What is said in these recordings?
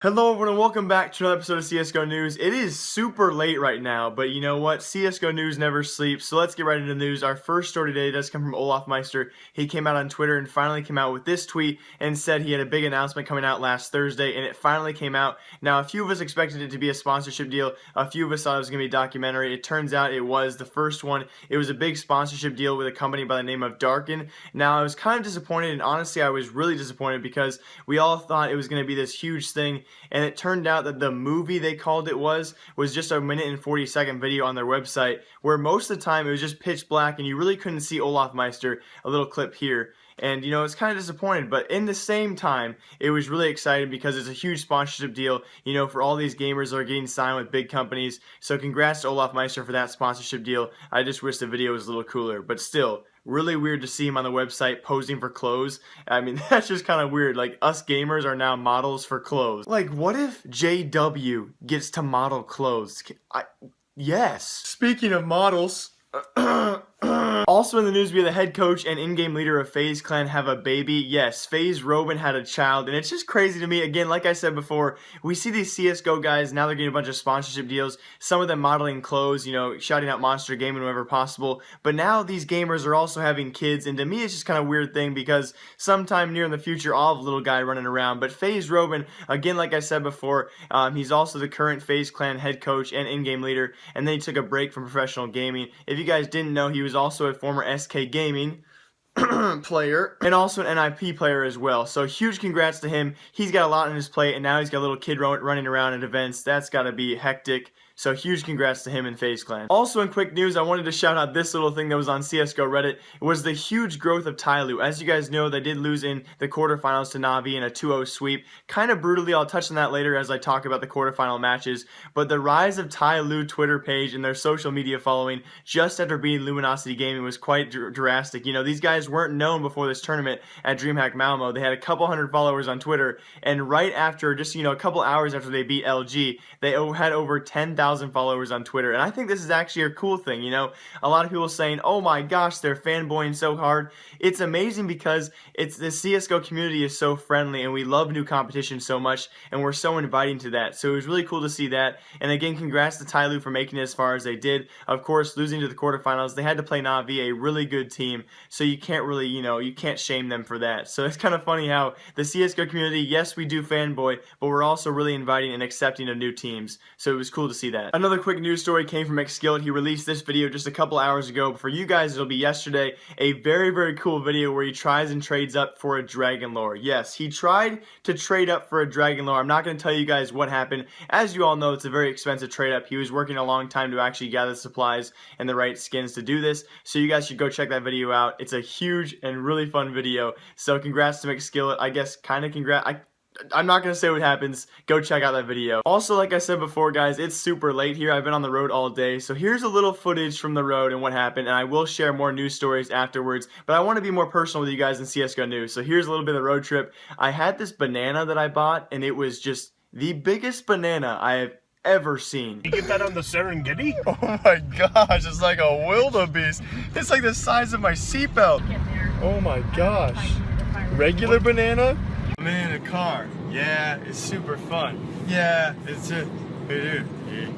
Hello everyone and welcome back to another episode of CSGO News. It is super late right now, but you know what? CSGO News never sleeps, so let's get right into the news. Our first story today does come from Olofmeister. He came out on Twitter and finally came out with this tweet and said he had a big announcement coming out last Thursday, and it finally came out. Now, a few of us expected it to be a sponsorship deal. A few of us thought it was going to be a documentary. It turns out it was the first one. It was a big sponsorship deal with a company by the name of Darken. Now, I was kind of disappointed, and honestly, I was really disappointed because we all thought it was going to be this huge thing. And it turned out that the movie they called it was just a 1 minute and 40-second video on their website, where most of the time it was just pitch black and you really couldn't see Olofmeister. A little clip here. And, you know, it's kind of disappointed, but in the same time, it was really exciting because it's a huge sponsorship deal, you know, for all these gamers that are getting signed with big companies. So congrats to Olofmeister for that sponsorship deal. I just wish the video was a little cooler, but still, really weird to see him on the website posing for clothes. I mean, that's just kind of weird. Like, us gamers are now models for clothes. Like, what if JW gets to model clothes? Yes. Speaking of models... Also in the news, we have the head coach and in-game leader of FaZe Clan have a baby. Yes, FaZe Robban had a child, and it's just crazy to me. Again, like I said before, we see these CSGO guys, now they're getting a bunch of sponsorship deals, some of them modeling clothes, you know, shouting out Monster Gaming whenever possible, but now these gamers are also having kids, and to me it's just kind of a weird thing because sometime near in the future I'll have a little guy running around. But FaZe Robban, again, like I said before, he's also the current FaZe Clan head coach and in-game leader, and then he took a break from professional gaming. If you guys didn't know, he was also a former SK Gaming player and also an NIP player as well. So huge congrats to him. He's got a lot on his plate, and now he's got a little kid running around at events. That's got to be hectic. So huge congrats to him and FaZe Clan. Also in quick news, I wanted to shout out this little thing that was on CSGO Reddit. It was the huge growth of Tyloo. As you guys know, they did lose in the quarterfinals to NAVI in a 2-0 sweep. Kind of brutally, I'll touch on that later as I talk about the quarterfinal matches. But the rise of Tyloo Twitter page and their social media following just after beating Luminosity Gaming was quite drastic. You know, these guys weren't known before this tournament at DreamHack Malmo. They had a couple hundred followers on Twitter, and right after, just, you know, a couple hours after they beat LG, they had over 10,000 followers on Twitter. And I think this is actually a cool thing. You know, a lot of people saying, oh my gosh, they're fanboying so hard. It's amazing because the CSGO community is so friendly, and we love new competition so much, and we're so inviting to that. So it was really cool to see that. And again, congrats to Tyloo for making it as far as they did. Of course, losing to the quarterfinals, they had to play NAVI, a really good team, so you can't really, you know, you can't shame them for that. So it's kind of funny how the CSGO community, yes, we do fanboy, but we're also really inviting and accepting of new teams. So it was cool to see that. Another quick news story came from McSkillet. He released this video just a couple hours ago, but for you guys, it'll be yesterday. A very, very cool video where he tries and trades up for a Dragon Lore. Yes, he tried to trade up for a Dragon Lore. I'm not going to tell you guys what happened. As you all know, it's a very expensive trade up. He was working a long time to actually gather supplies and the right skins to do this. So you guys should go check that video out. It's a huge and really fun video. So congrats to McSkillet. I guess kind of congrats. I'm not going to say what happens. Go check out that video. Also, like I said before, guys, it's super late here. I've been on the road all day. So here's a little footage from the road and what happened. And I will share more news stories afterwards. But I want to be more personal with you guys in CSGO News. So here's a little bit of the road trip. I had this banana that I bought, and it was just the biggest banana I have ever seen. You get that on the Serengeti? Oh my gosh, it's like a wildebeest. It's like the size of my seatbelt. Oh my gosh. Regular banana? I'm in a car. Yeah, it's super fun. Yeah, it's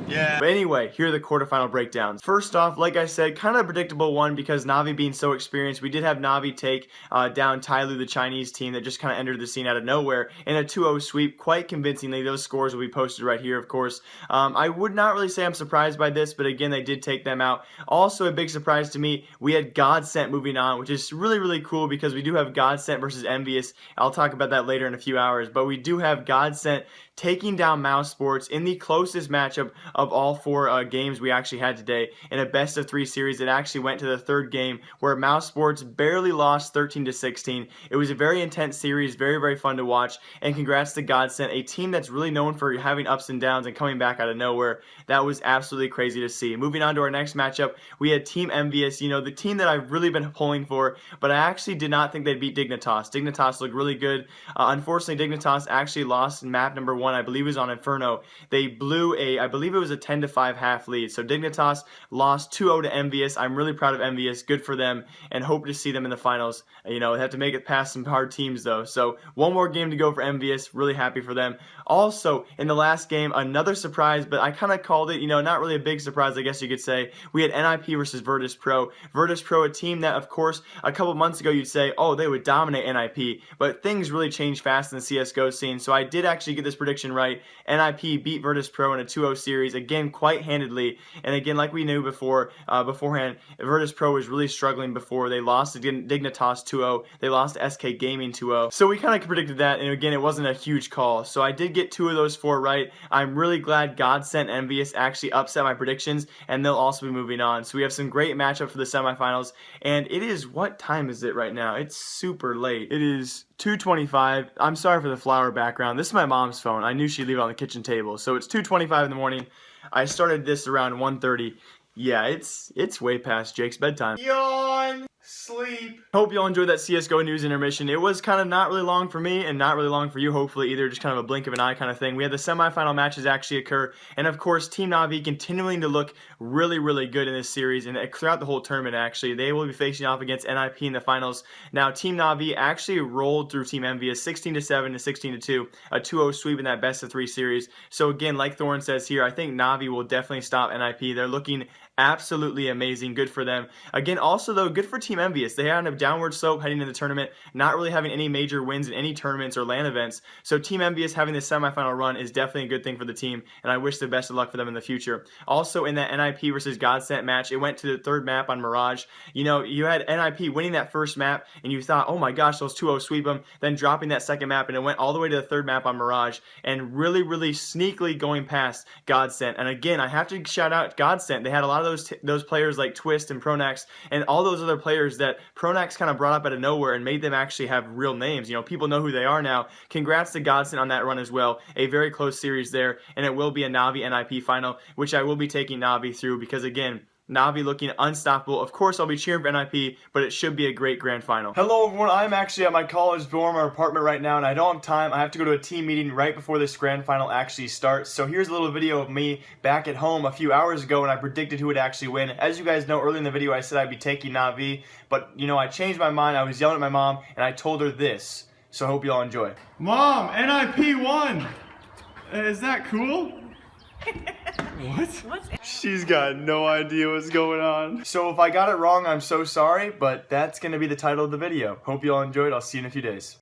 yeah. But anyway, here are the quarterfinal breakdowns. First off, like I said, kind of a predictable one because NAVI being so experienced. We did have NAVI take down Tyloo, the Chinese team that just kind of entered the scene out of nowhere in a 2-0 sweep quite convincingly. Those scores will be posted right here, of course. I would not really say I'm surprised by this, but again, they did take them out. Also, a big surprise to me, we had Godsent moving on, which is really, really cool because we do have Godsent versus Envious. I'll talk about that later in a few hours, but we do have Godsent taking down mousesports in the closest matchup of all four games we actually had today in a best-of-3 series. It actually went to the third game where mousesports barely lost 13-16. It was a very intense series, very, very fun to watch, and congrats to Godsent, a team that's really known for having ups and downs and coming back out of nowhere. That was absolutely crazy to see. Moving on to our next matchup, we had Team Envious, you know, the team that I've really been pulling for, but I actually did not think they'd beat Dignitas. Dignitas looked really good. Unfortunately, Dignitas actually lost in map number 1, I believe it was on Inferno. They blew I believe it was a 10-5 half lead. So Dignitas lost 2-0 to Envious. I'm really proud of Envious. Good for them, and hope to see them in the finals. You know, they have to make it past some hard teams though. So one more game to go for Envious. Really happy for them. Also, in the last game, another surprise, but I kind of called it, you know, not really a big surprise, I guess you could say. We had NIP versus Virtus Pro. Virtus Pro, a team that, of course, a couple months ago you'd say, oh, they would dominate NIP, but things really changed fast in the CSGO scene, so I did actually get this prediction right. NIP beat Virtus Pro in a 2-0 series, again, quite handedly, and again, like we knew beforehand, Virtus Pro was really struggling before. They lost to Dignitas 2-0, they lost to SK Gaming 2-0, so we kind of predicted that, and again, it wasn't a huge call, so I did get 2 of those 4 right. I'm really glad Godsent and Envious actually upset my predictions, and they'll also be moving on. So we have some great matchups for the semifinals, and it is, what time is it right now? It's super late. It is 2:25. I'm sorry for the flower background. This is my mom's phone. I knew she'd leave it on the kitchen table. So it's 2:25 in the morning. I started this around 1:30. Yeah, it's way past Jake's bedtime. Yawn! Sleep. Hope y'all enjoyed that CSGO news intermission. It was kind of not really long for me and not really long for you, hopefully, either. Just kind of a blink of an eye kind of thing. We had the semifinal matches actually occur, and of course, Team NAVI continuing to look really, really good in this series, and throughout the whole tournament, actually. They will be facing off against NIP in the finals. Now, Team NAVI actually rolled through Team Envious 16-7 to 16-2, a 2-0 sweep in that best-of-3 series. So again, like Thorn says here, I think NAVI will definitely stop NIP. They're looking absolutely amazing. Good for them. Again, also though, good for Team Envious. They had a downward slope heading into the tournament, not really having any major wins in any tournaments or LAN events. So Team Envious having this semifinal run is definitely a good thing for the team, and I wish the best of luck for them in the future. Also, in that NIP versus Godsent match, it went to the 3rd map on Mirage. You know, you had NIP winning that 1st map, and you thought, oh my gosh, those 2-0 sweep them, then dropping that 2nd map, and it went all the way to the 3rd map on Mirage, and really, really sneakily going past Godsent. And again, I have to shout out Godsent. They had a lot of those players like Twist and Pronax, and all those other players that Pronax kind of brought up out of nowhere and made them actually have real names. You know, people know who they are now. Congrats to Godsent on that run as well. A very close series there, and it will be a NAVI NIP final, which I will be taking NAVI through because, again, NAVI looking unstoppable. Of course, I'll be cheering for NIP, but it should be a great grand final. Hello, everyone. I'm actually at my college dorm or apartment right now, and I don't have time. I have to go to a team meeting right before this grand final actually starts. So here's a little video of me back at home a few hours ago when I predicted who would actually win. As you guys know, early in the video, I said I'd be taking NAVI, but, you know, I changed my mind. I was yelling at my mom, and I told her this. So I hope you all enjoy. Mom, NIP won! Is that cool? What? She's got no idea what's going on. So if I got it wrong, I'm so sorry, but that's going to be the title of the video. Hope you all enjoyed. I'll see you in a few days.